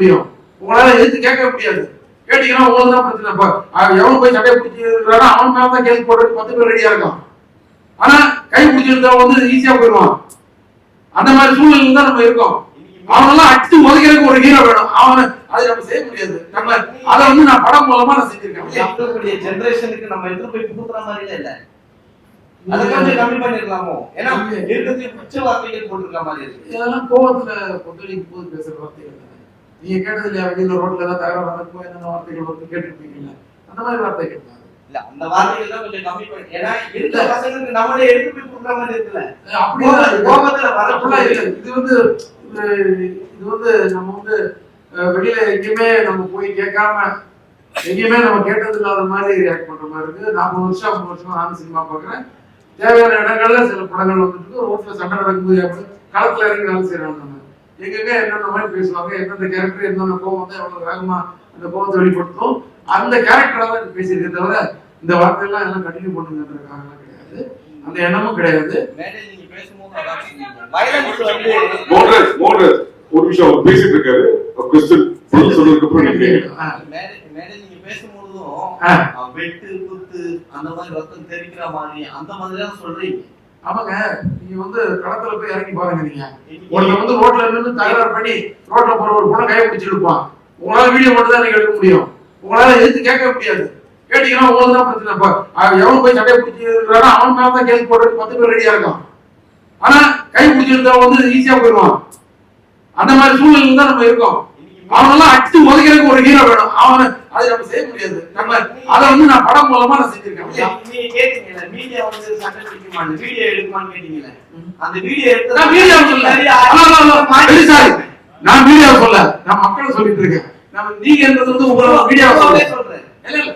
முடியும், உங்களால எதிர்த்து கேட்க முடியாது. கேட்டீங்கன்னா உங்களுக்கு தான் பிரச்சனை. எவன் போய் சட்டையை பிடிச்சிருக்காரோ அவன் மேல தான் கேஸ் போடுறது 10 பேர் ரெடியா இருக்கான். ஆனா கை பிடிச்சிருந்தா ஈஸியா போயிடுவான். அந்த மாதிரி சூழ்நிலை தான் நம்ம இருக்கோம். அவனெல்லாம் அடிச்சு ஒதுக்கிறதுக்கு ஒரு ஹீரோ வேணும். அவனை அதை நம்ம செய்ய முடியாது. நம்ம அதை நான் படம் மூலமா நான் செஞ்சிருக்கேன். ஜெனரேஷனுக்கு நம்ம எடுத்து போய் புகுத்துற மாதிரி இல்ல, அதை கொஞ்சம் கம்மி பண்ணிருக்கலாமோ? ஏன்னா இருக்கிறதுல பிடிச்ச வார்த்தைகள் போட்டுருக்க மாதிரி இருக்கு. இதெல்லாம் கோவத்துல கொந்தளிக்கும் போது பேசுற வார்த்தைகள் தானே. நீங்க கேட்டது இல்லையா, வெளியில ரோட்ல ஏதாவது தகவல் நடக்கும் என்னென்ன வார்த்தைகள் வந்து கேட்டுருப்பீங்கல்ல, அந்த மாதிரி வார்த்தைகள் தான். இல்ல அந்த வார்த்தைகள் தான் கொஞ்சம் கம்மி பண்ணி, ஏன்னா இருக்கிற பசங்களுக்கு நம்மளே எடுத்து போய் கொடுக்குற மாதிரி இருக்குல்ல. அப்படியே கோபத்துல வரப்பெல்லாம் இல்லை. இது நம்ம வெளியில எங்கேயுமே நம்ம போய் கேட்காம எங்கேயுமே நம்ம கேட்டது இல்லாத மாதிரி ரியாக்ட் பண்ற மாதிரி இருக்கு. 40 வருஷம் 50 வருஷம் நானும் சினிமா பாக்குறேன். தேவையான இடங்கள்ல சில படங்கள் வந்துட்டு ரோட்ல சண்டை நடக்கும்போது களத்துல இறங்கி வேலை செய்யறாங்க. நம்ம எங்கெங்க என்னென்ன மாதிரி பேசுவாங்க, எந்தெந்த கேரக்டர் என்னென்ன கோவம் வந்து எவ்வளவு வேகமா அந்த கோவத்தை வெளிப்படுத்தும், அந்த கேரக்டரா தான் பேசியிருக்கே தவிர இந்த வார்த்தையெல்லாம் எல்லாம் கண்டினியூ பண்ணுங்கிறதுக்காக கிடையாது, அந்த எண்ணமும் கிடையாது. ஒரு விஷயம் பேசிட்டு இருக்காரு, பேசும்போதும் வெட்டு குத்து அந்த மாதிரி ரத்தம் தெரிக்கிற மாதிரி அந்த மாதிரி தான் சொல்றீங்க. ஆமாங்க, நீங்க களத்துல போய் இறங்கி பாருங்க. நீங்க ஒருத்தர் ரோட்ல இருந்து தகராறு பண்ணி ரோட்ல போற ஒரு பொண்ணை கையை பிடிச்சி எடுப்பான். உங்களால வீடியோ மட்டும் தான் நீங்க எடுக்க முடியும், உங்களால எதிர்த்து கேட்க முடியாது. கேட்டீங்கன்னா உங்களுக்கு தான் பிரச்சனை. எவன் போய் சட்டையை பிடிச்சிருக்காரோ அவன் மேல தான் கேஸ் போடுறதுக்கு 10 பேர் ரெடியா இருக்கான். ஆனா கை பிடிச்சிருந்தா ஈஸியா போயிடுவான். அந்த மாதிரி சூழ்நிலை தான் நம்ம இருக்கோம். அவனெல்லாம் அடிச்சு ஒதுக்கிறதுக்கு ஒரு ஹீரோ வேணும். அவனை அதை நம்ம செய்ய முடியாது. நம்ம அதை நான் படம் மூலமா நான் செஞ்சிருக்கேன். நீங்க கேட்டீங்கல்ல, மீடியா சண்டை பிடிக்குமான்னு, வீடியோ எடுக்குமான்னு கேட்டீங்கல்ல, அந்த வீடியோ எடுத்து நான் வீடியோ சொல்ல, நான் வீடியோ சொல்ல, நான் மக்களை சொல்லிட்டு இருக்கேன். நம்ம நீங்க என்றது உங்களோட வீடியோ சொல்றேன்.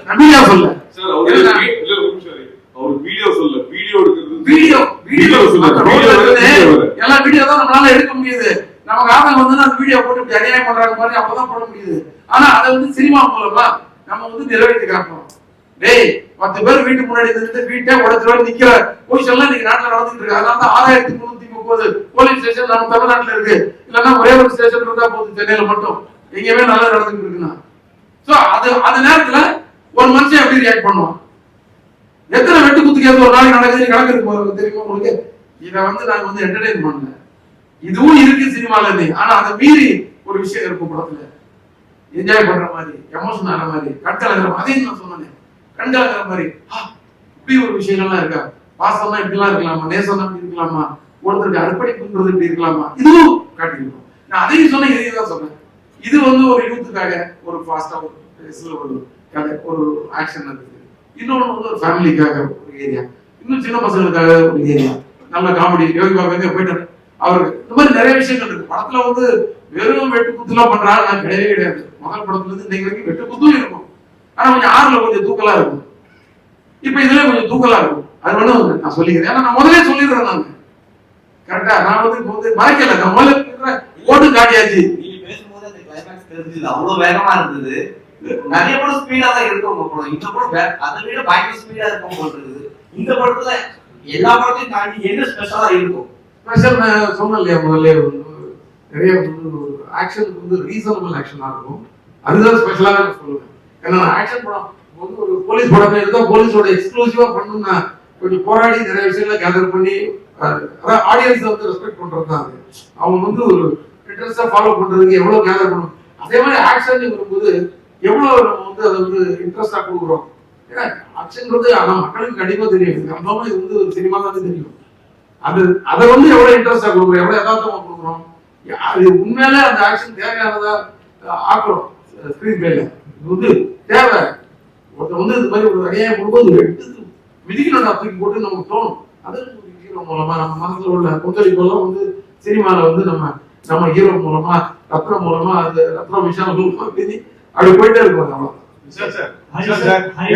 நான் வீடியோ சொல்ல சார், அவர் வீடியோ சொல்ல, வீடியோ எடுக்கிறது, வீடியோ எல்லாம் வீடியோ தான் நம்மளால எடுக்க முடியுது. நமக்கு ஆதங்க அந்த வீடியோ போட்டு இப்படி அநியாயம் பண்றாங்க மாதிரி அப்பதான் போட முடியுது. ஆனா அதை சினிமா மூலமா நம்ம நிறைவேற்றி காட்டுறோம். டேய் 10 பேர் வீட்டு முன்னாடி இருந்து வீட்டை உடச்சு நிக்கிற பொசிஷன்லாம் இன்னைக்கு நாட்டுல நடந்துட்டு இருக்கு. அதனால தான் 6330 போலீஸ் ஸ்டேஷன் நம்ம தமிழ்நாட்டுல இருக்கு. இல்லன்னா ஒரே ஒரு ஸ்டேஷன் இருந்தா போதும் சென்னையில மட்டும், எங்கேயுமே நல்லா நடந்துட்டு இருக்குன்னா. சோ அந்த நேரத்துல ஒரு மனுஷன் எப்படி ரியாக்ட் பண்ணுவான்? எத்தனை வெட்டு குத்து கேஸ் ஒரு நாளைக்கு நடக்குது கணக்கு இருக்கு தெரியுமா உங்களுக்கு? இதை நாங்க என்டர்டெயின் பண்ணல, இதுவும் இருக்கு சினிமால இருந்து. ஆனா அதை மீறி ஒரு விஷயம் இருக்கும் படத்துல, என்ஜாய் பண்ற மாதிரி, எமோஷன் ஆகிற மாதிரி, கண்கலங்கிற மாதிரி. அதையும் நான் சொன்னேன், கண்கலங்கிற மாதிரி. இப்படி ஒரு விஷயங்கள்லாம் இருக்கா? பாசம்னா இப்படிலாம் இருக்கலாமா? நேசம்னா இப்படி இருக்கலாமா? ஒருத்தருக்கு அர்ப்பணிப்புன்றது இப்படி இருக்கலாமா? இதுவும் காட்டியிருக்கோம். நான் அதையும் சொன்னேன், இதையும் தான் சொன்னேன். இது ஒரு யூத்துக்காக ஒரு ஃபாஸ்டா ஒரு கதை, ஒரு ஆக்ஷன் இருக்குது. இன்னொன்னு ஒரு ஃபேமிலிக்காக ஒரு ஏரியா, இன்னும் சின்ன பசங்களுக்காக ஒரு ஏரியா, நல்ல காமெடி. யோகி பாபா எங்க போயிட்டாரு, அவருக்கு இந்த மாதிரி நிறைய விஷயங்கள் இருக்கு படத்துல. வெறும் வெட்டு குத்துலாம் பண்றாங்க நான் கிடையவே கிடையாது. முதல் படத்துல இருந்து இன்னைக்கு வரைக்கும் வெட்டு குத்தும் இருக்கும், ஆனா கொஞ்சம் ஆறுல கொஞ்சம் தூக்கலா இருக்கும். இப்ப இதுல கொஞ்சம் தூக்கலா இருக்கும். அது நான் சொல்லிக்கிறேன், ஏன்னா நான் முதலே சொல்லிடுறேன். நான் கரெக்டா நான் மறைக்கல, நான் முதல்ல ஓட்டு காட்டியாச்சு. நீங்க பேசும்போது அந்த கிளைமேக்ஸ் தெரிஞ்சது அவ்வளவு வேகமா இருந்தது. நிறைய படம் ஸ்பீடா தான் இருக்கும் உங்க படம். இந்த படம் அதை விட பயங்கர ஸ்பீடா இருக்கும் போட்டுருக்குது. இந்த படத்துல எல்லா படத்தையும் தாண்டி என்ன ஸ்பெஷலா இருக்கும்? ஸ்பெஷல் நான் சொன்னேன் இல்லையா முதல்ல, நிறைய ஆக்ஷனுக்கு ரீசனபிள் ஆக்ஷனா இருக்கும். அதுதான் ஸ்பெஷலாக நான் சொல்லுவேன். ஏன்னா ஆக்ஷன் படம் ஒரு போலீஸ் படமே இருந்தா போலீஸோட எக்ஸ்க்ளூசிவா பண்ணணும்னா கொஞ்சம் போராடி நிறைய விஷயங்களை கேதர் பண்ணி அதான் ஆடியன்ஸை ரெஸ்பெக்ட் பண்றது தான். அது அவங்க ஒரு இன்ட்ரெஸ்டா ஃபாலோ பண்றதுக்கு எவ்வளவு கேதர் பண்ணணும். அதே மாதிரி ஆக்ஷன் வரும்போது எவ்வளவு நம்ம அதை இன்ட்ரெஸ்டா கொடுக்குறோம். ஏன்னா ஆக்ஷன்றது ஆனா மக்களுக்கு கண்டிப்பா தெரியும். கன்ஃபார்மா இது ஒரு சினிமா தான் தெரியும். அது அதை எவ்வளவு இன்ட்ரெஸ்டா கொடுக்குறோம், எவ்வளவு யதார்த்தமா கொடுக்குறோம், அது உண்மையிலே அந்த ஆக்ஷன் தேவையானதா ஆக்குறோம். ஸ்கிரீன் பிளேல இது தேவை. ஒருத்தர் இது மாதிரி ஒரு அநியாயம் கொடுக்கும்போது எடுத்து மிதிக்கணும் தூக்கி போட்டு நமக்கு தோணும். அது ஹீரோ மூலமா நம்ம மனசுல உள்ள கொந்தளிப்பெல்லாம் சினிமால நம்ம ஹீரோ மூலமா ரத்னம் மூலமா அது ரத்னம் விஷயம் மூலமா பேசி அப்படி போயிட்டே இருக்கும்.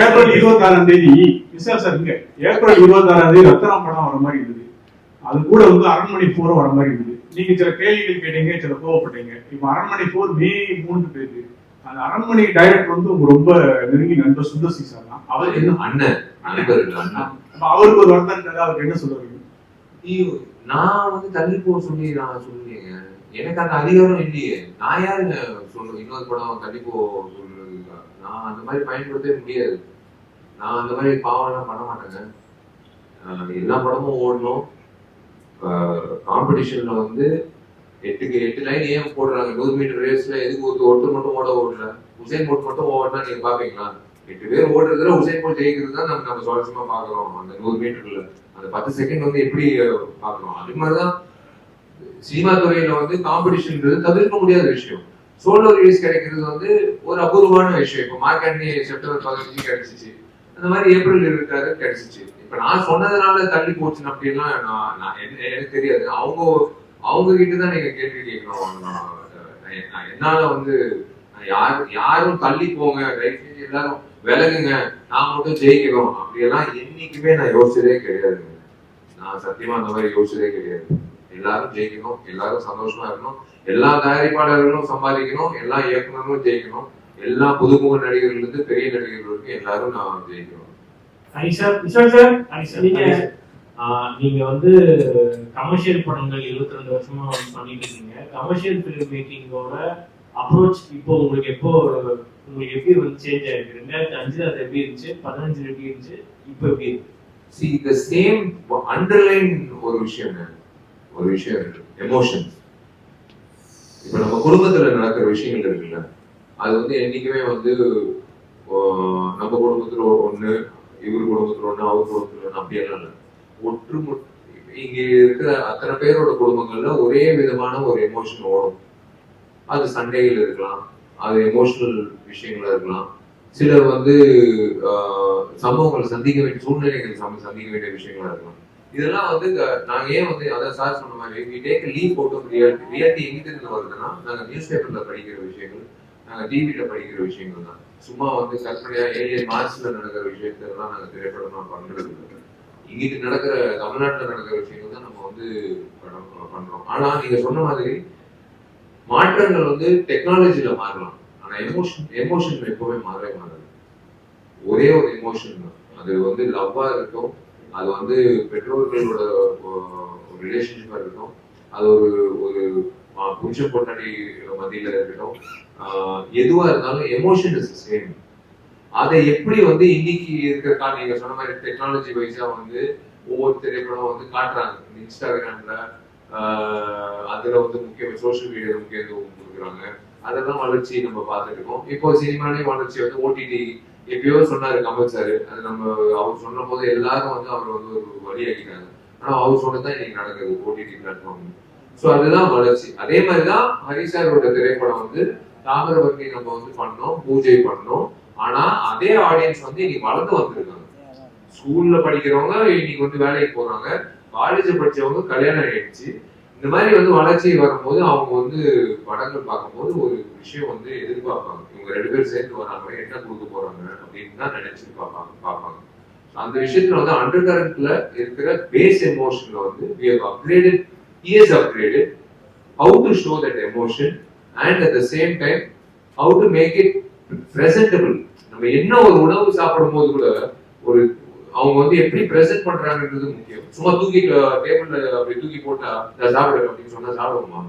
ஏப்ரல் 26ஆம் தேதி விசால் சார் இங்க ஏப்ரல் 26ஆம் தேதி ரத்னம் படம் வர மாதிரி இருந்தது. அது கூட அரண்மனை 4 வர மாதிரி இருந்தது. நீங்க சில கேள்விகள் கேட்டீங்க, சில கோவப்பட்டீங்க. இப்ப அரண்மனை 4 மே 3 பேருக்கு அந்த அரண்மனை டைரக்டர் உங்க ரொம்ப நெருங்கி நண்பர் சுந்தர் சி சார் தான். அவர் என்ன அண்ணன் அவருக்கு ஒரு வருத்தம் அவருக்கு என்ன சொல்லுவீங்க? நான் தள்ளி போக சொல்லி நான் சொல்லுவீங்க. எனக்கு அந்த அதிகாரம் இல்லையே. நான் யாருங்க சொல்றேன் இன்னொரு படம் கண்டிப்பா சொல்றதுக்கா? நான் அந்த மாதிரி பயன்படுத்தவே முடியாது. நான் அந்த மாதிரி பாவம்லாம் பண்ண மாட்டேங்க. எல்லா படமும் ஓடணும். காம்படிஷன்ல வந்து 8 லைன் ஏன் போடுறாங்க? 100 மீட்டர் ரேஸ்ல எதுக்கு ஒருத்தர் மட்டும் ஓடல? உசைன் போல்ட் மட்டும் ஓடினா நீங்க பாப்பீங்களா? 8 பேர் ஓடுறதுல உசைன் போல்ட் ஜெயிக்கிறது தான் நம்ம சுவாரஸ்யமா பாக்குறோம். அந்த 100 மீட்டர்ல அந்த 10 செகண்ட் வந்து எப்படி பாக்குறோம்? அது மாதிரிதான் சினிமா துறையில வந்து காம்படிஷன்ன்றது தவிர்க்க முடியாத விஷயம். சோலோ ரிலீஸ் கிடைக்கிறது வந்து ஒரு அபூர்வமான விஷயம். இப்போ மார்க் ஆண்டனி செப்டம்பர் 15 கிடைச்சிச்சு, அந்த மாதிரி ஏப்ரல் 26 கிடைச்சிச்சு. இப்ப நான் சொன்னதுனால தள்ளி போச்சுன்னு அப்படின்லாம் எனக்கு தெரியாது. அவங்க கிட்டதான் நீங்க கேள்வி கேட்கணும். என்னால வந்து யாரும் தள்ளி போங்க, எல்லாரும் விலகுங்க, நான் மட்டும் ஜெயிக்கணும் அப்படியெல்லாம் என்னைக்குமே நான் யோசிச்சதே கிடையாது. நான் சத்தியமா அந்த மாதிரி யோசிச்சதே கிடையாது. எல்லாரும் ஜெயிக்கணும், எல்லாரும் சந்தோஷமா இருக்கணும், எல்லா தயாரிப்பாளர்களும் சம்பாதிக்கணும், எல்லா இயக்குநர்களும் ஜெயிக்கணும், எல்லா புதுமுக நடிகர்கள் இருந்து பெரிய நடிகர்களுக்கு எல்லாரும் நான் ஜெயிக்கணும். நீங்க வந்து கமர்ஷியல் படங்கள் 22 வருஷமா பண்ணிட்டு இருக்கீங்க. கமர்ஷியல் பிலிம் மேக்கிங்கோட அப்ரோச் இப்போ உங்களுக்கு எப்படி வந்து சேஞ்ச் ஆயிருக்கு? 2005 அது எப்படி இருந்துச்சு, 15 எப்படி இருந்துச்சு, இப்போ எப்படி இருக்கு? See, the same underline ஒரு விஷயம் இருக்கு, எமோஷன்ஸ். இப்ப நம்ம குடும்பத்துல நடக்கிற விஷயங்கள் இருக்குல்ல, அது வந்து என்னைக்குமே வந்து நம்ம குடும்பத்துல ஒண்ணு, இவர் குடும்பத்துல ஒண்ணு, அவர் குடும்பத்துல ஒண்ணு அப்படியெல்லாம் இல்லை. இங்க இருக்கிற அத்தனை பேரோட குடும்பங்கள்ல ஒரே விதமான ஒரு எமோஷன் ஓடும். அது சண்டைகள் இருக்கலாம், அது எமோஷனல் விஷயங்களா இருக்கலாம், சிலர் வந்து சம்பவங்களை சந்திக்க வேண்டிய சூழ்நிலைகள் சந்திக்க வேண்டிய விஷயங்களா இருக்கலாம். இதெல்லாம் வந்து நாங்க ஏன் வந்து அதான் சார் சொன்ன மாதிரி we take a leap out of reality எங்கிட்ட இருந்து வருதுன்னா, நாங்க நியூஸ் பேப்பர்ல படிக்கிற விஷயங்கள், நாங்க டிவில படிக்கிற விஷயங்கள் தான். சும்மா வந்து கற்பனையா ஏலியன் மார்ஸ்ல நடக்கிற விஷயத்தெல்லாம் நாங்க திரைப்படமா பண்றது இல்லை. இங்கிட்டு நடக்கிற தமிழ்நாட்டுல நடக்கிற விஷயங்கள் தான் நம்ம வந்து பண்றோம். ஆனா நீங்க சொன்ன மாதிரி மாற்றங்கள் வந்து டெக்னாலஜில மாறலாம், ஆனா எமோஷன் எப்பவுமே மாறவே மாறாது. ஒரே ஒரு எமோஷன் தான், அது வந்து லவ்வா இருக்கும், அது வந்து பெற்றோர்களோட ரிலேஷன்ஷிப்பா இருக்கட்டும், அது ஒரு புருஷ பொண்டாட்டி மத்தியில இருக்கட்டும், எதுவா இருந்தாலும் எமோஷன் இஸ் சேம். அதை எப்படி வந்து இன்னைக்கு இருக்கிற நீங்க சொன்ன மாதிரி டெக்னாலஜி வைஸா வந்து ஒவ்வொரு திரைப்படம் வந்து காட்டுறாங்க. இன்ஸ்டாகிராம்ல அதுல வந்து சோசியல் மீடியா முக்கியத்துவம் கொடுக்குறாங்க. அதெல்லாம் வளர்ச்சி நம்ம பார்த்துட்டு இருக்கோம். இப்போ சினிமாலேயும் வளர்ச்சி வந்து ஓடிடி எப்பயோ சொன்னாரு கமல் சார், அது நம்ம அவர் சொன்ன போது எல்லாரும் வந்து அவர் வந்து ஒரு வழியாக்கிட்டாங்க. ஆனா அவர் சொன்னதான் இன்னைக்கு நடக்குது ஓடிடி பிளாட்ஃபார்ம். ஸோ அதுதான் வளர்ச்சி. அதே மாதிரிதான் ஹரிசாரோட திரைப்படம் வந்து தாமிரபரணி நம்ம வந்து பண்ணோம், பூஜை பண்ணோம். ஆனா அதே ஆடியன்ஸ் வந்து இன்னைக்கு வளர்ந்து வந்திருக்காங்க. ஸ்கூல்ல படிக்கிறவங்க இன்னைக்கு வந்து வேலைக்கு போறாங்க, காலேஜ் படிச்சவங்க கல்யாணம் ஆயிடுச்சு. இந்த மாதிரி வந்து வளர்ச்சி வரும்போது அவங்க வந்து படங்கள் பார்க்கும்போது ஒரு விஷயம் வந்து எதிர்பார்ப்பாங்க. இவங்க 2 பேரும் சேர்ந்து வராங்க, என்ன கொடுக்க போறாங்க அப்படின்னு தான் நினைச்சு பார்ப்பாங்க. அந்த விஷயத்துல வந்து அண்டர் கரண்ட்ல இருக்கிற பேஸ் எமோஷன்ல வந்து he has upgraded how to show that emotion and at the same time how to make it presentable. நம்ம என்ன ஒரு உணவு சாப்பிடும் போது கூட ஒரு அவங்க வந்து எப்படி பிரசன்ட் பண்றாங்கன்றது முக்கியம். சும்மா தூக்கி டேபிள்ல அப்படி தூக்கி போட்டா சாப்பிடுற அப்படின்னு சொன்னா சாப்பிடுவோமா?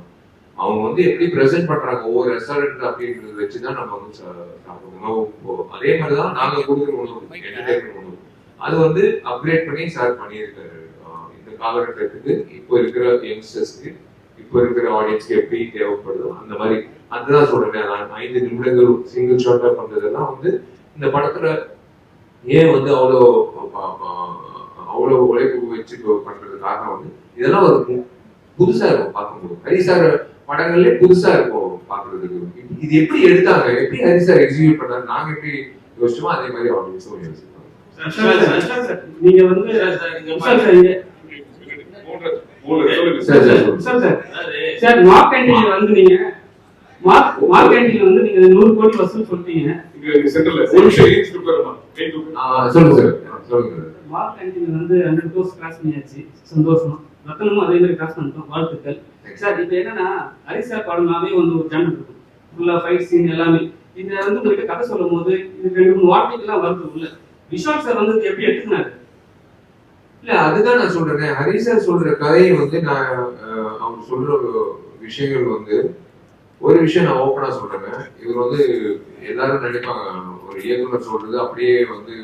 அவங்க வந்து எப்படி பிரசன்ட் பண்றாங்க ஒவ்வொரு ரெஸ்டாரண்ட் அப்படின்றது வச்சுதான் நம்ம வந்து சாப்பிடுவோம். உணவு அதே மாதிரிதான் நாங்க கொடுக்குற உணவு, என்டர்டைன்மெண்ட் உணவு, அது வந்து அப்கிரேட் பண்ணி சார் பண்ணியிருக்காரு. இந்த காலகட்டத்துக்கு இப்போ இருக்கிற யங்ஸ்டர்ஸ்க்கு, இப்போ இருக்கிற ஆடியன்ஸ்க்கு எப்படி தேவைப்படுதோ அந்த மாதிரி. அதுதான் சொல்றேன், 5 நிமிடங்கள் சிங்கிள் ஷாட்டா பண்றதெல்லாம் வந்து இந்த படத்துல ஏன் வந்து அவ்வளவு உழைப்பு வச்சு பண்றது காரணம் வந்து இதெல்லாம் ஒரு புதுசா இருக்கும் பார்க்கும்போது. ஹரிசார் படங்கள்லயே புதுசா இருக்கும் பாக்குறதுக்கு. இது எப்படி எடுத்தாங்க, எப்படி ஹரிசார் எக்ஸிக்யூட் பண்ணாரு, நாங்க எப்படி யோசிச்சோமோ அதே மாதிரி ஆடியன்ஸும் யோசிப்பாங்க. நீங்க வந்து சார் மார்க்கெட்டிங்ல வந்து நீங்க 100 கோடி வசூல் சொல்றீங்க. மார்க்கெட்டிங் வந்து 100 கோர்ஸ் கிராஸ் பண்ணியாச்சு, சந்தோஷம். ரத்தனமும் அதே மாதிரி கிராஸ் பண்ணிட்டோம், வாழ்த்துக்கள் சார். இப்போ என்னன்னா ஹரிசார் படம்னாவே வந்து ஒரு ஜானர் இருக்கும், ஃபுல்லா ஃபைட் சீன் எல்லாமே. இது வந்து உங்களுக்கு கதை சொல்லும் போது இது 2-3 வார்த்தைகள்லாம் வருது உள்ள. விஷால் சார் வந்து எப்படி எடுத்துக்கினாரு? இல்ல அதுதான் நான் சொல்றேன், ஹரிசார் சொல்ற கதையை வந்து நான் அவர் சொல்ற விஷயங்கள் வந்து ஒரு விஷயம் நான் ஓப்பனா சொல்றேங்க. இவர் வந்து எல்லாரும் நினைப்பாங்க ஒரு இயக்குனர் சொல்றது அப்படியே வந்து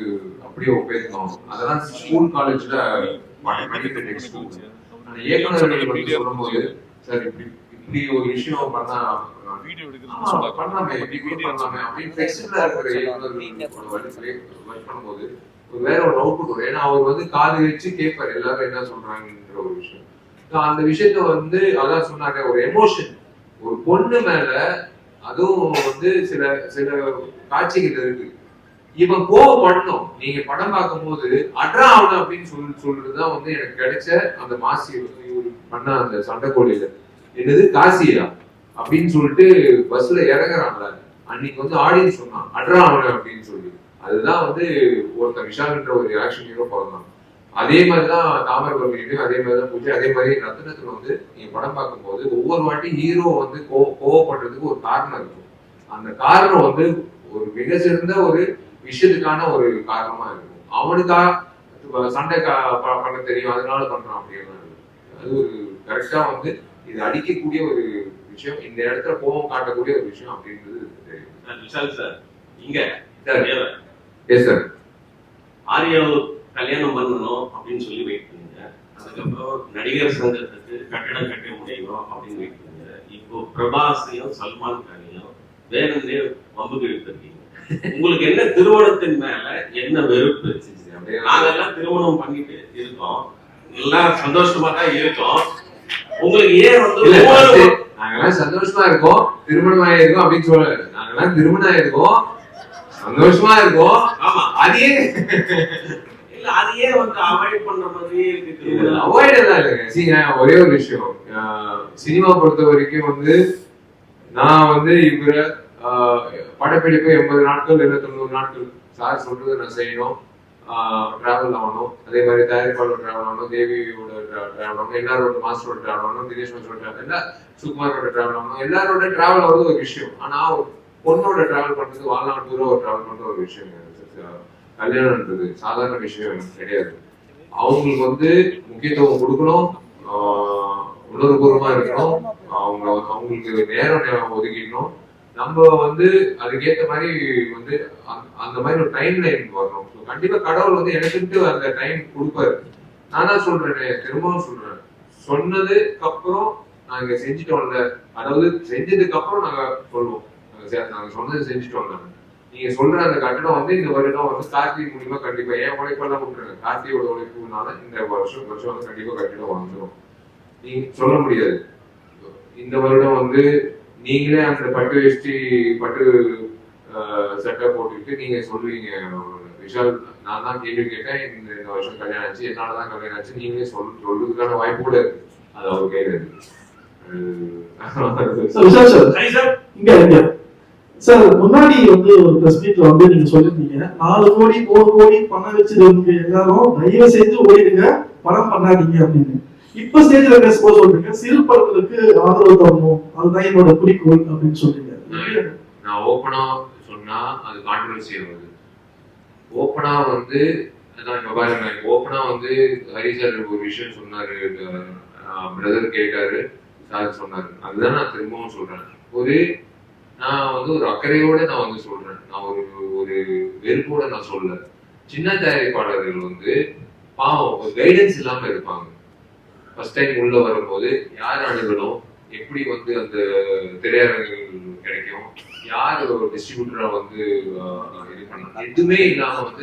அப்படியே ஒப்பேற்கணும். அதெல்லாம் ஸ்கூல் காலேஜ்ல படிக்கிற டெக்ஸ்ட். அந்த இயக்குனர்கள் வந்து சொல்லும் போது சார் இப்படி ஒரு விஷயம் பண்ணா பண்ணலாமே இப்படி கூட பண்ணலாமே அப்படின்னு ஃபிளெக்சிபிளா இருக்கிற இயக்குனர்கள் ஒர்க் பண்ணும்போது வேற ஒரு அவுட்புட் வரும். ஏன்னா அவர் வந்து காது வச்சு கேட்பாரு எல்லாரும் என்ன சொல்றாங்கன்ற ஒரு விஷயம். அந்த விஷயத்த வந்து அதான் சொன்னாங்க, ஒரு எமோஷன் ஒரு பொண்ணு மேல அதுவும் வந்து சில சில காட்சிகள் இருக்கு. இவன் கோவப்படணும். நீங்க படம் பார்க்கும் போது அட்ரா ஆகணும் அப்படின்னு சொல்றதுதான் வந்து எனக்கு கிடைச்ச அந்த மாசி பண்ண அந்த சண்டைக்கோழியில என்னது காசியா அப்படின்னு சொல்லிட்டு பஸ்ல இறங்குறாங்கல்ல, அன்னைக்கு வந்து ஆடியன்ஸ் சொன்னான் அட்ரா ஆகணும் அப்படின்னு சொல்லி. அதுதான் வந்து ஒருத்தர் விஷால்ன்ற ஒரு ஆக்ஷன் ஹீரோ பிறந்தான். அதே மாதிரிதான் தாமரபரணியும் அதே மாதிரிதான் பூஜை. அதே மாதிரி ரத்னத்துல வந்து நீங்க படம் பார்க்கும்போது ஒவ்வொரு வாட்டி ஹீரோ வந்து கோவப்படுறதுக்கு ஒரு காரணம் இருக்கும். அந்த காரணம் வந்து ஒரு மிக சிறந்த ஒரு விஷயத்துக்கான ஒரு காரணமா இருக்கும். அவனுக்கா சண்டை பண்ண தெரியும் அதனால பண்றான் அப்படின்னு அது ஒரு கரெக்டா வந்து இது அடிக்கக்கூடிய ஒரு விஷயம், இந்த இடத்துல கோபம் காட்டக்கூடிய ஒரு விஷயம் அப்படின்றது தெரியும். விஷால் சார் இங்க எஸ் சார் ஆரியாவை கல்யாணம் பண்ணணும் அப்படின்னு சொல்லி வெயிட் பண்ணுங்க. அதுக்கப்புறம் நடிகர் சங்கத்துக்கு கட்டடம் கட்ட முடியும் அப்படின்னு வெயிட் பண்ணுங்க. இப்போ பிரபாஸையும் சல்மான் கானையும் வேணும்னே வம்புக்கு எடுத்திருக்கீங்க. உங்களுக்கு என்ன திருமணத்தின் மேல என்ன வெறுப்பு? நாங்கெல்லாம் திருமணம் பண்ணிட்டு இருக்கோம், எல்லாம் சந்தோஷமா தான் இருக்கோம். உங்களுக்கு ஏன் வந்து நாங்கெல்லாம் சந்தோஷமா இருக்கோம் திருமணம் ஆயிருக்கோம் அப்படின்னு சொல்லல, நாங்கெல்லாம் திருமணம் ஆயிருக்கோம் சந்தோஷமா இருக்கோம். ஆமா அதையே இல்ல அதையே வந்து அவாய்ட் பண்ற மாதிரியே இருக்கு. அவாய்ட் எல்லாம் இல்லைங்க. சீங்க ஒரே ஒரு விஷயம், சினிமா பொறுத்த வரைக்கும் வந்து நான் வந்து இவரை படப்பிடிப்பு 80 நாட்கள் இல்லை 90 நாட்கள் சார் சொல்றது நான் செய்யணும், டிராவல் ஆகணும். அதே மாதிரி தயாரிப்பாளர் டிராவல் ஆகணும், தேவியோட டிராவல் ஆகணும், எல்லாரோட மாஸ்டரோட டிராவல் ஆகணும், தினேஷ் மாஸ்டரோட டிராவல், எல்லா சுகுமாரோட டிராவல் ஆகணும். எல்லாரோட டிராவல் ஆகுறது ஒரு விஷயம். ஆனா பொண்ணோட டிராவல் பண்றது வாழ்நாள் ஒரு டிராவல் பண்ற ஒரு விஷயம். கல்யாணம்ன்றது சாதாரண விஷயம் கிடையாது. அவங்களுக்கு வந்து முக்கியத்துவம் கொடுக்கணும், உணர்வுபூர்வமா இருக்கணும், அவங்களுக்கு நேரம் ஒதுக்கிடணும். நம்ம வந்து அதுக்கேற்ற மாதிரி வந்து அந்த மாதிரி ஒரு டைம் லைன் வரணும். கண்டிப்பா கடவுள் வந்து எனக்குன்ட்டு அந்த டைம் கொடுப்பாரு. நான் தான் சொல்றேன், திரும்பவும் சொல்றேன், சொன்னதுக்கு அப்புறம் நாங்க செஞ்சுட்டோம்ல, அதாவது செஞ்சதுக்கு அப்புறம் நாங்க சொல்லுவோம் நாங்க சொன்னது செஞ்சுட்டோம்ல. நீங்க சொல்ற அந்த கட்டணம் வந்து இந்த வருடம் வந்து கார்த்திகை மூலியமா கண்டிப்பா என் உழைப்பெல்லாம் கொடுத்துருங்க. கார்த்தியோட உழைப்புனால இந்த வருஷம் வந்து கண்டிப்பா கட்டிடம் வந்துடும். நீங்க சொல்ல முடியாது இந்த வருடம் வந்து நீங்களே அந்த பட்டு வேஷ்டி பட்டு சட்டை போட்டுக்கிட்டு நீங்க சொல்லுவீங்க விஷால் நான் தான் கேள்வி கேட்டேன், இந்த வருஷம் கல்யாணம் ஆச்சு, என்னாலதான் கல்யாணம் ஆச்சு, நீங்களே சொல்றதுக்கான வாய்ப்பு கூட இருக்கு. அது அவர் கையில இருக்கு. சார் முன்னாடி வந்து ஒரு பிரஸ் மீட்ல வந்து நீங்க சொல்லிருந்தீங்க 4 கோடி 1 கோடி பணம் வச்சிருக்கீங்க எல்லாரும் தயவு செய்து ஓடிடுங்க, பணம் பண்ணாதீங்க அப்படின்னு. இப்ப ஸ்டேஜ்ல பேசும்போது சொல்றீங்க சிறு படங்களுக்கு ஆதரவு தரணும், அதுதான் என்னோட குறிக்கோள் அப்படின்னு சொல்றீங்க. நான் ஓப்பனா சொன்னா அது கான்ட்ரவர்சி ஆகுது. ஓப்பனா வந்து பாருங்க, ஓப்பனா வந்து ஹரிசார் ஒரு விஷயம் சொன்னாரு, பிரதர் கேட்டாரு, சார் சொன்னாரு, அதுதான் நான் திரும்பவும் சொல்றேன். நான் வந்து ஒரு அக்கறையோட நான் வந்து சொல்றேன், நான் ஒரு வெறுப்போட நான் சொல்ல. சின்ன தயாரிப்பாளர்கள் வந்து பாவம் ஒரு கைடன்ஸ் இல்லாம இருப்பாங்க. ஃபர்ஸ்ட் டைம் உள்ள வரும்போது யார் அணுகணும், எப்படி வந்து அந்த திரையரங்குகள் கிடைக்கும், யார் ஒரு டிஸ்ட்ரிபியூட்டரா வந்து இது பண்ணணும், எதுவுமே இல்லாம வந்து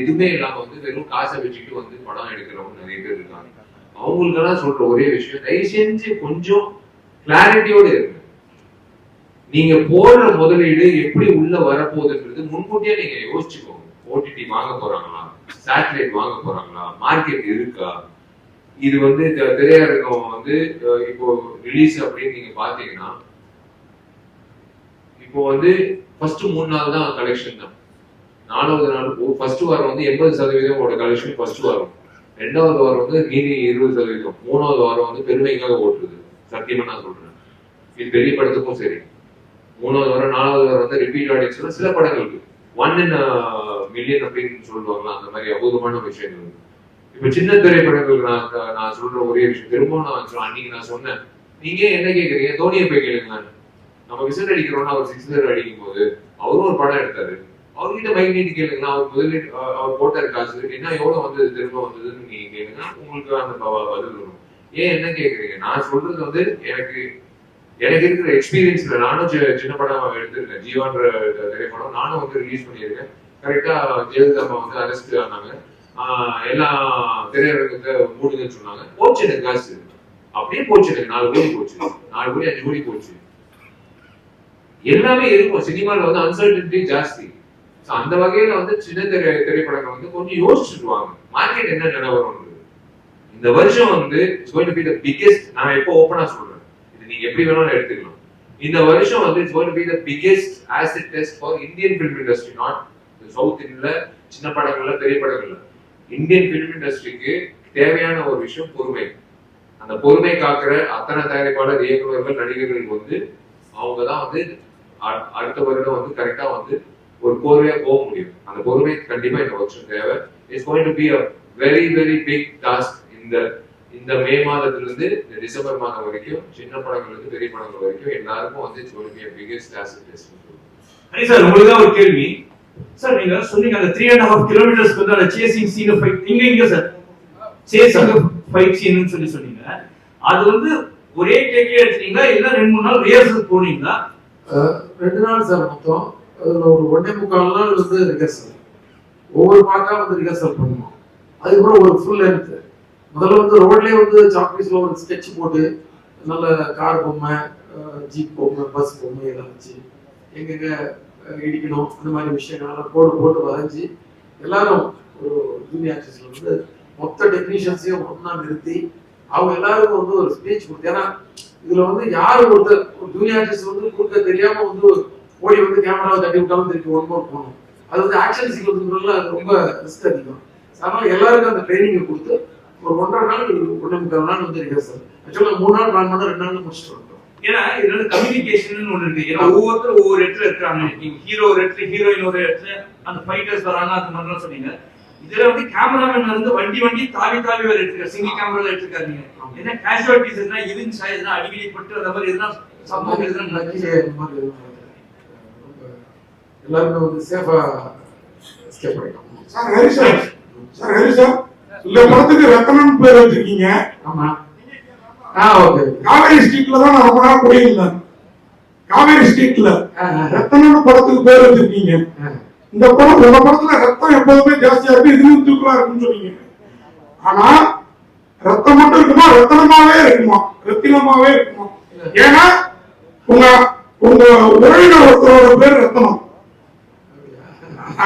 எதுவுமே இல்லாம வந்து வெறும் காசை வச்சுக்கிட்டு வந்து படம் எடுக்கிறவங்க நிறைய பேர் இருக்காங்க. அவங்களுக்கெல்லாம் சொல்ற ஒரே விஷயம், தயவு செஞ்சு கொஞ்சம் கிளாரிட்டியோட இருக்கு. நீங்க போடுற முதலீடு எப்படி உள்ள வரப்போகுதுன்றது முன்கூட்டியே நீங்க யோசிச்சுக்கோங்க. ஓடிடி வாங்க போறாங்களா, சேட்டலைட் வாங்க போறாங்களா, மார்க்கெட் இருக்கா, இது வந்து திரையரங்கம் வந்து இப்போ ரிலீஸ் அப்படின்னு நீங்க பாத்தீங்கன்னா இப்போ வந்து ஃபர்ஸ்ட் 3 நாள் தான் கலெக்ஷன் தான். 4வது நாள் ஃபர்ஸ்ட் வாரம் வந்து 80% கலெக்ஷன் ஃபர்ஸ்ட் வாரம், 2வது வாரம் வந்து மீதி 20%, 3வது வாரம் வந்து பெருமைக்காக ஓட்டுறது. சத்தியமா நான் சொல்றேன், இது பெரிய படத்துக்கும் சரி. 3வது வாரம் 4வது வாரம் வந்து ரிப்பீட் ஆடியன்ஸ் சில படங்களுக்கு 1 in a million அப்படின்னு சொல்லுவாங்களா, அந்த மாதிரி அபூர்வமான விஷயங்கள். இப்ப சின்ன திரைப்படங்கள் நான் சொல்ற ஒரே விஷயம் திரும்பவும் நான் அன்னைக்கு நான் சொன்னேன், நீங்க என்ன கேக்குறீங்க? தோனியை போய் கேளுங்களேன். நம்ம விசில் அடிக்கிறோம்னா அவர் 6 அடிக்கும் போது அவரும் ஒரு படம் எடுத்தாரு. அவர்கிட்ட பைக் நீட்டு கேளுங்களா, அவர் முதலீட்டு அவர் போட்டாரு காசு என்ன எவ்வளவு வந்தது திரும்ப வந்ததுன்னு நீங்க கேளுங்க, உங்களுக்கு அந்த பதில் வரும். ஏன் என்ன கேக்குறீங்க? நான் சொல்றது வந்து எனக்கு இருக்கிற எக்ஸ்பீரியன்ஸ்ல நானும் சின்ன படம் எடுத்திருக்கேன். ஜீவான்ற திரைப்படம் நானும் வந்து ரிலீஸ் பண்ணியிருக்கேன். கரெக்டா ஜெயலலிதா வந்து அரெஸ்ட் ஆனாங்க, எல்லா திரையரங்கத்தை மூடுதுன்னு சொன்னாங்க. போச்சு எனக்கு காசு, அப்படியே போச்சு. எனக்கு 4 கோடி போச்சு, 4 கோடி 5 கோடி போச்சு. எல்லாமே இருக்கும். சினிமால வந்து அன்சர்டனிட்டி ஜாஸ்தி. அந்த வகையில வந்து சின்ன திரைப்படங்கள் வந்து கொஞ்சம் யோசிச்சுட்டு வாங்க, மார்க்கெட் என்ன நிலவரம். இந்த வருஷம் வந்து it's going to be the biggest. நான் எப்போ ஓப்பனா சொல்றேன், இது நீங்க எப்படி வேணாலும் எடுத்துக்கலாம். இந்த வருஷம் வந்து it's going to be the biggest acid test for Indian film industry. Not south இந்தியால சின்ன படங்கள்ல பெரிய படங்கள்ல, இந்தியன் ஃபிலிம் இண்டஸ்ட்ரிக்கு தேவையான ஒரு விஷயம் பொறுமை. அந்த பொறுமை காக்குற அத்தனை தயாரிப்பாளர், இயக்குநர்கள், நடிகர்கள் வந்து அவங்க தான் வந்து அடுத்த வருடம் வந்து கரெக்டா வந்து ஒரு கோர்வையா போக முடியும். அந்த பொறுமை கண்டிப்பா இந்த வருஷம் தேவை. It's going to be a very very big task. இந்த மே மாதத்துல இருந்து டிசம்பர் மாதம் வரைக்கும் சின்ன படங்கள்ல இருந்து பெரிய படங்கள் வரைக்கும் எல்லாருக்கும் வந்து it's going to be a biggest task test. Hari sir, உங்களுக்கு தான் ஒரு கேள்வி சார். நீங்க சொன்னீங்க அந்த 3.5 கிலோமீட்டர்ஸ்க்கு வந்து அந்த சேசிங் சீன் ஃபைட் இங்க சார் சேசிங் ஃபைட் சீன்னு சொன்னீங்க. அது வந்து ஒரே டேக்கே எடுத்தீங்களா இல்ல 2-3 நாள் ரிஹர்சல் போனீங்களா? 2 நாள் சார் மொத்தம். அதுல ஒரு 1.25 நாள் வந்து ரிஹர்சல், ஒவ்வொரு பாட்டா வந்து ரிஹர்சல் பண்ணுவோம். அதுக்கப்புறம் ஒரு ஃபுல் லென்த். முதல்ல வந்து ரோட்லயே வந்து சாக்பீஸ்ல ஒரு ஸ்கெட்ச் போட்டு நல்ல கார் பொம்மை, ஜீப் பொம்மை, பஸ் பொம்மை எல்லாம் வச்சு எங்கெங்க இடிக்கணும் அந்த மாதிரி விஷயங்கள்லாம் போட்டு வரைஞ்சி எல்லாரும் ஒரு ஜூனியர் ஆர்டிஸ்ட்ல வந்து மொத்த டெக்னீஷியன்ஸையும் ஒன்னா நிறுத்தி அவங்க எல்லாருக்கும் வந்து ஒரு ஸ்பீச் கொடுத்து. ஏன்னா இதுல வந்து யாரு ஒருத்தர் ஜூனியர் ஆர்டிஸ்ட் வந்து கொடுக்க தெரியாம வந்து ஓடி வந்து கேமராவை தட்டி விட்டாலும் திருப்பி ஒன்மோர் போகணும். அது வந்து ஆக்ஷன் சீக்வன்ஸ்ல ரொம்ப ரிஸ்க் அதிகம். அதனால எல்லாருக்கும் அந்த ட்ரைனிங்கை கொடுத்து ஒரு 1.5 நாள் 1.25 நாள் வந்து ரிஹர்சல். ஆக்சுவலா 3 நாள் பிளான் பண்ணா 2 நாள் முடிச்சுட்டு வந்தோம். ஏன்னா இதுல கம்யூனிகேஷன் ஒண்ணு இருக்கு. ஏன்னா ஒவ்வொருத்தரும் ஒவ்வொரு இடத்துல இருக்காங்க. ஹீரோ ஒரு இடத்துல, ஹீரோயின் ஒரு இடத்துல, அந்த ஃபைட்டர்ஸ் வராங்க, அது மாதிரிலாம் சொன்னீங்க. இதுல வந்து கேமராமேன் வந்து வண்டி தாவி வேற எடுத்துருக்காரு, சிங்கிள் கேமரா எடுத்துருக்காரு. நீங்க என்ன கேஷுவாலிட்டிஸ் எதுனா இருந்துச்சா, எதுனா அடிக்கடி பட்டு அந்த மாதிரி எதுனா சம்பவம் எதுனா எல்லாருமே வந்து சேஃபா எஸ்கேப் பண்ணிட்டோம். சார் ஹரி சார் இந்த படத்துக்கு ரத்தனம் பேர் வச்சிருக்கீங்க. ஆமா. ஓகே. காவேரி ஸ்ட்ரீட்ல தான் நான் ரொம்ப நாள் போயிருந்தேன். காவேரி ஸ்ட்ரீட்ல ரத்தனம் படத்துக்கு பேர் வச்சிருக்கீங்க. இந்த படம் உங்க படத்துல ரத்தம் எப்போதுமே ஜாஸ்தியா இருக்கு, இதுவும் தூக்கலா இருக்குன்னு சொன்னீங்க. ஆனா ரத்தம் மட்டும் இருக்குமா, ரத்தனமாவே இருக்குமா, ரத்தினமாவே இருக்குமா? ஏன்னா உங்க உறவினர் ஒருத்தரோட பேர் ரத்தனம்,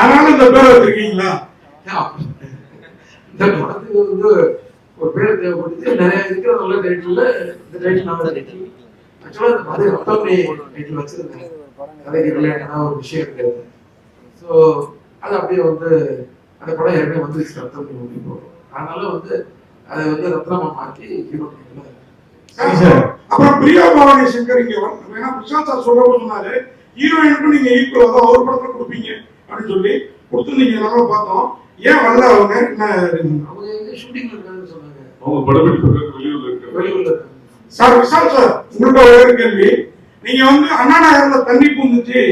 அதனால இந்த பேர் வச்சிருக்கீங்களா? இந்த படத்துக்கு வந்து ஒரு பேர் தேவைப்படுது. நிறைய இருக்கிற நல்ல டைட்டில் இந்த டைட்டில் நல்ல டைட்டில். ஆக்சுவலா இந்த படம் ரத்தமே டைட்டில் வச்சிருந்தேன். கதைக்கு ரிலேட்டடான ஒரு விஷயம் இருக்காது. ஸோ அது அப்படியே வந்து அந்த படம் ஏற்கனவே வந்துருச்சு ரத்தம் போகும். அதனால வந்து அதை வந்து ரத்னமா மாற்றி ஹீரோ அப்புறம் பிரியா பவானி சங்கர் இங்க வேணா பிரசாந்த் சார் சொல்றப்ப சொன்னாரு ஹீரோயினுக்கும் நீங்க ஈக்குவலா தான் ஒரு படத்துல கொடுப்பீங்க அப்படின்னு சொல்லி கொடுத்துருந்தீங்க. எல்லாமே பார்த்தோம். ஏன் வரல அவங்க? என்ன அவங்க எங்க ஷூட்டிங்ல இருக்காங்கன்னு சொன்னாங்க. அவங்க படப்பிடிப்பு வெளியூர்ல இருக்காங்க. சார் விஷால் சார், உங்கள்கிட்ட ஒரு கேள்வி. நீங்க வந்து அண்ணா நகர்ல தண்ணி பூந்துச்சு,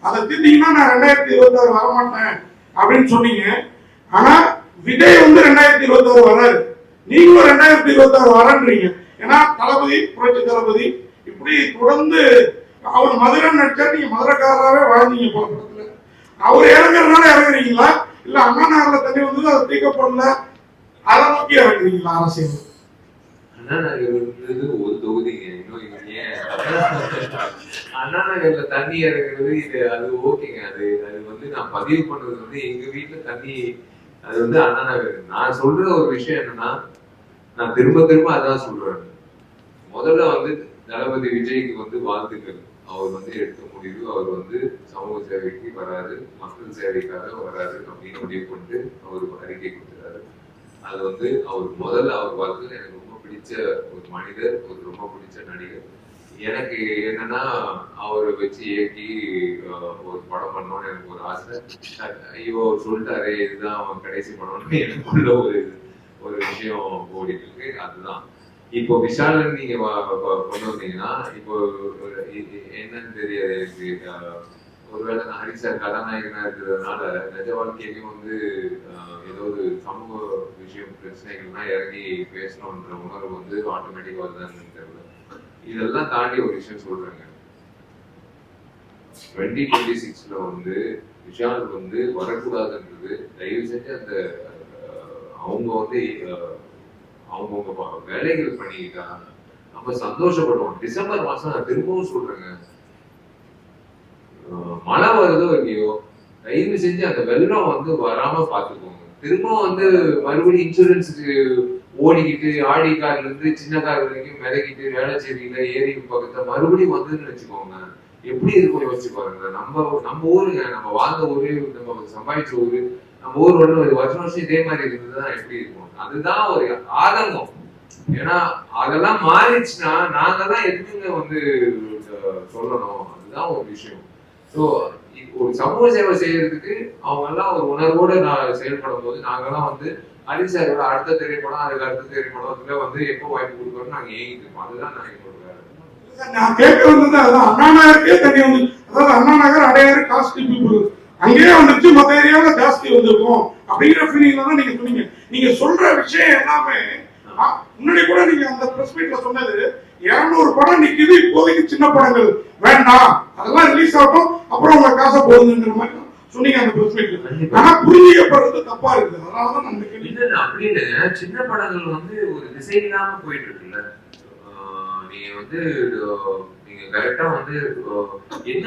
அதை திட்டீங்கன்னா நான் 2026 வரமாட்டேன் அப்படின்னு சொன்னீங்க. ஆனா விஜய் வந்து 2026 வராரு, நீங்களும் 2026 வரன்றீங்க. ஏன்னா தளபதி, புரட்சி தளபதி இப்படி தொடர்ந்து அவர் மதுரை நடிச்சார், நீங்க மதுரைக்காரராகவே வாழ்ந்தீங்க போல படத்துல. அவர் இறங்குறதுனால இறங்குறீங்களா, இல்ல அண்ணா நகர்ல தண்ணி வந்து அதை தீர்க்கப்படல அதை நோக்கி இறங்குறீங்களா அரசியல்? அண்ணா நகர்ன்றது ஒரு தொகுதிங்க. இன்னும் ஏன் அண்ணா நகர்ல தண்ணி இறங்குறது இது அது ஓகேங்க. அது வந்து நான் பதிவு பண்ணது வந்து எங்க வீட்டுல தண்ணி, அது வந்து அண்ணா நகர். நான் சொல்ற ஒரு விஷயம் என்னன்னா, நான் திரும்ப அதான் சொல்றேன். முதல்ல வந்து தளபதி விஜய்க்கு வந்து வாழ்த்துக்கள். அவர் வந்து எடுத்த முடிவு, அவர் வந்து சமூக சேவைக்கு வராரு, மக்கள் சேவைக்காக வராரு அப்படின்னு முடிவு பண்ணிட்டு அவர் அறிக்கை கொடுத்துறாரு. அது வந்து அவர் முதல்ல அவர் வாழ்த்து. எனக்கு ரொம்ப பிடிச்ச ஒரு மனிதர், ஒரு ரொம்ப பிடிச்ச நடிகர். எனக்கு என்னன்னா அவரை வச்சு இயக்கி ஒரு படம் பண்ணணும்னு எனக்கு ஒரு ஆசை. ஐயோ சொல்லிட்டாரே இதுதான் அவன் கடைசி படம்னு எனக்குள்ள ஒரு விஷயம் ஓடிட்டு இருக்கு. அதுதான் இப்போ விஷாலன் நீங்க கொண்டு வந்தீங்கன்னா இப்போ என்னன்னு தெரியாது எனக்கு. ஒருவேளை நான் ஹரி சார் கதாநாயகனா இருக்கிறதுனால நிஜ வாழ்க்கையிலையும் வந்து ஏதோ ஒரு சமூக விஷயம் பிரச்சனைகள்னா இறங்கி பேசணும்ன்ற உணர்வு வந்து ஆட்டோமேட்டிக்கா வருதான்னு தெரியல. இதெல்லாம் தாண்டி ஒரு விஷயம் சொல்றாங்க. 2026ல வந்து விஷால் வந்து வரக்கூடாதுன்றது தயவு செஞ்சு அந்த அவங்க வந்து அவங்கவுங்க வேலைகள் பண்ணிக்கிட்டா நம்ம சந்தோஷப்படுவோம். டிசம்பர் மாசம் நான் திரும்பவும் சொல்றேங்க, மழை வருதோ இல்லையோ தயவு செஞ்சு அந்த வெள்ளம் வந்து வராம பாத்துக்கோங்க. திரும்பவும் வந்து மறுபடியும் இன்சூரன்ஸுக்கு ஓடிக்கிட்டு ஆடி கார்ல இருந்து சின்ன கார் வரைக்கும் மிதக்கிட்டு வேளச்சேரியில ஏரி பக்கத்துல மறுபடியும் வந்துன்னு வச்சுக்கோங்க. எப்படி இருக்கும் யோசிச்சு பாருங்க. நம்ம ஊருங்க, நம்ம வாழ்ந்த ஊரு, நம்ம சம்பாதிச்ச ஊரு, நம்ம ஊரோட வருஷம் வருஷம் இதே மாதிரி இருந்ததுதான் எப்படி இருக்கும். அதுதான் ஒரு ஆதங்கம். ஏன்னா அதெல்லாம் மாறிடுச்சுன்னா நாங்கெல்லாம் எதுக்குங்க வந்து சொல்லணும். அதுதான் ஒரு விஷயம். ஸோ ஒரு சமூக சேவை செய்யறதுக்கு அவங்க எல்லாம் ஒரு உணர்வோட செயல்படும் போது நாங்கெல்லாம் வந்து ஹரி சாரோட அடுத்த திரைப்படம் அதுக்கு அடுத்த திரைப்படத்துல வந்து எப்போ வாய்ப்பு கொடுக்கணும்னு நாங்க ஏங்கிட்டு இருக்கோம். அதுதான் நான் எங்களோட நான் கேட்க வந்தது அதுதான். அண்ணா நகருக்கே தண்ணி வந்து, அதாவது அண்ணா நகர் அடையாறு காஸ்ட்லி பீப்புள் அங்கேயே வந்துருச்சு, மற்ற ஏரியாவில் ஜாஸ்தி வந்திருக்கும் அப்படிங்கிற ஃபீலிங்ல தான் நீங்க சொன்னீங்க. நீங்க சொல்ற விஷயம் எல்லாமே முன்னாடி கூட நீங்க அந்த பிரஸ் மீட்ல சொன்னது 200 படம் நிக்குது இப்போதைக்கு, சின்ன படங்கள் வேண்டாம், அதெல்லாம் ரிலீஸ் ஆகட்டும், அப்புறம் உங்க காசை போடுங்கிற மாதிரி சொன்னீங்க அந்த பிரஸ் மீட்ல. ஆனா புரிஞ்சிக்கப்படுறது தப்பா இருக்குது. அதனாலதான் நான் இல்ல அப்படின்னு சின்ன படங்கள் வந்து ஒரு திசை இல்லாம போயிட்டு இருக்குல்ல. நீங்க வந்து நீங்க கரெக்டா வந்து என்ன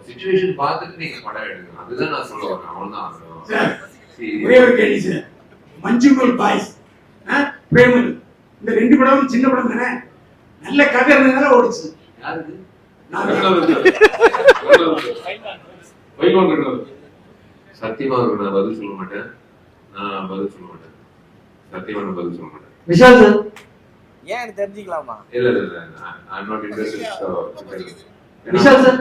சிச்சுவேஷன் பார்த்துட்டு நீங்க படம் எடுங்க. அதுதான் நான் சொல்ல வரேன். அவ்வளவுதான். ஒரே ஒரு கேள்வி சார், மஞ்சுமல் பாய்ஸ் பிரேமல் இந்த 2 படமும் சின்ன படம் தானே, நல்ல கதை இருந்ததால ஓடிச்சு. யாருக்கு சத்தியமா நான் பதில் சொல்ல மாட்டேன். சத்தியமா நான் பதில் சொல்ல மாட்டேன். விஷால் சார் ஏன் தெரிஞ்சுக்கலாமா? இல்ல I'm not interested. Vishal sir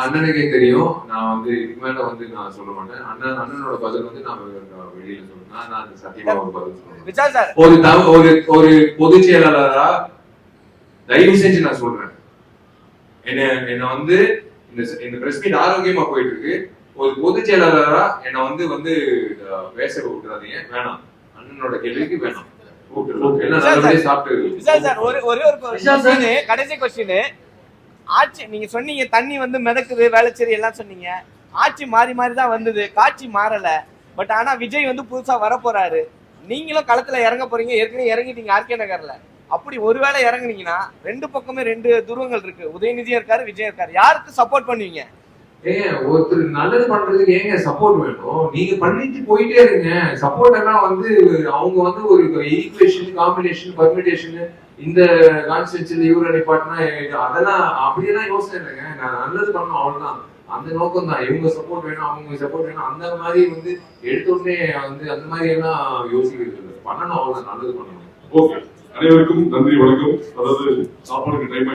அண்ணனுக்கே தெரியும். நான் வந்து இதுக்கு மேல வந்து நான் சொல்ல மாட்டேன். அண்ணனோட பதில் வந்து நான் வெளியில சொல்றேன். நான் சத்தியமா ஒரு பதில் சொல்றேன். விஷால் சார் ஒரு பொதுச் செயலாளரா தயவு செஞ்சு நான் சொல்றேன், என்ன வந்து இந்த பிரஸ் மீட் ஆரோக்கியமா போயிட்டு இருக்கு. ஒரு பொதுச் செயலாளரா என்ன வந்து பேச விட்டுறாதீங்க. வேணாம், அண்ணனோட கேள்விக்கு வேணாம். கடைசி கொஸ்டின், ஆட்சி நீங்க சொன்னீங்க தண்ணி வந்து மிதக்குது வேளச்சேரி எல்லாம் சொன்னீங்க. ஆட்சி மாறி மாறி தான் வந்தது, காட்சி மாறல. பட் ஆனா விஜய் வந்து புதுசா வர போறாரு, நீங்களும் களத்துல இறங்க போறீங்க. ஏற்கனவே இறங்கிட்டீங்க ஆர்கே நகர்ல. அப்படி ஒருவேளை இறங்குனீங்கன்னா 2 பக்கமே 2 துருவங்கள் இருக்கு. உதயநிதியும் இருக்காரு, விஜய் இருக்காரு. யாருக்கு சப்போர்ட் பண்ணுவீங்க? ஒருத்தர் நல்லது பண்றதுக்கு ஏங்க சப்போர்ட் வேணும்? நீங்க பண்ணிட்டு போயிட்டே இருங்க. சப்போர்ட் எல்லாம் வந்து அவங்க வந்து ஒரு ஈக்குவேஷன், காம்பினேஷன், பர்மிடேஷன், இந்த கான்ஸ்டிட்யூன்சில இவரை நிப்பாட்டினா அதெல்லாம் அப்படியெல்லாம் யோசனை இல்லைங்க. நான் நல்லது பண்ணணும், அவ்வளவுதான். அந்த நோக்கம் தான். இவங்க சப்போர்ட் வேணும், அவங்க சப்போர்ட் வேணும், அந்த மாதிரி வந்து எடுத்தோடனே வந்து அந்த மாதிரி எல்லாம் யோசிக்கிறது இல்லை. பண்ணணும், அவ்வளவுதான். நல்லது பண்ணணும். ஓகே, அனைவருக்கும் நன்றி, வணக்கம். அதாவது சாப்பாடுக்கு டைம்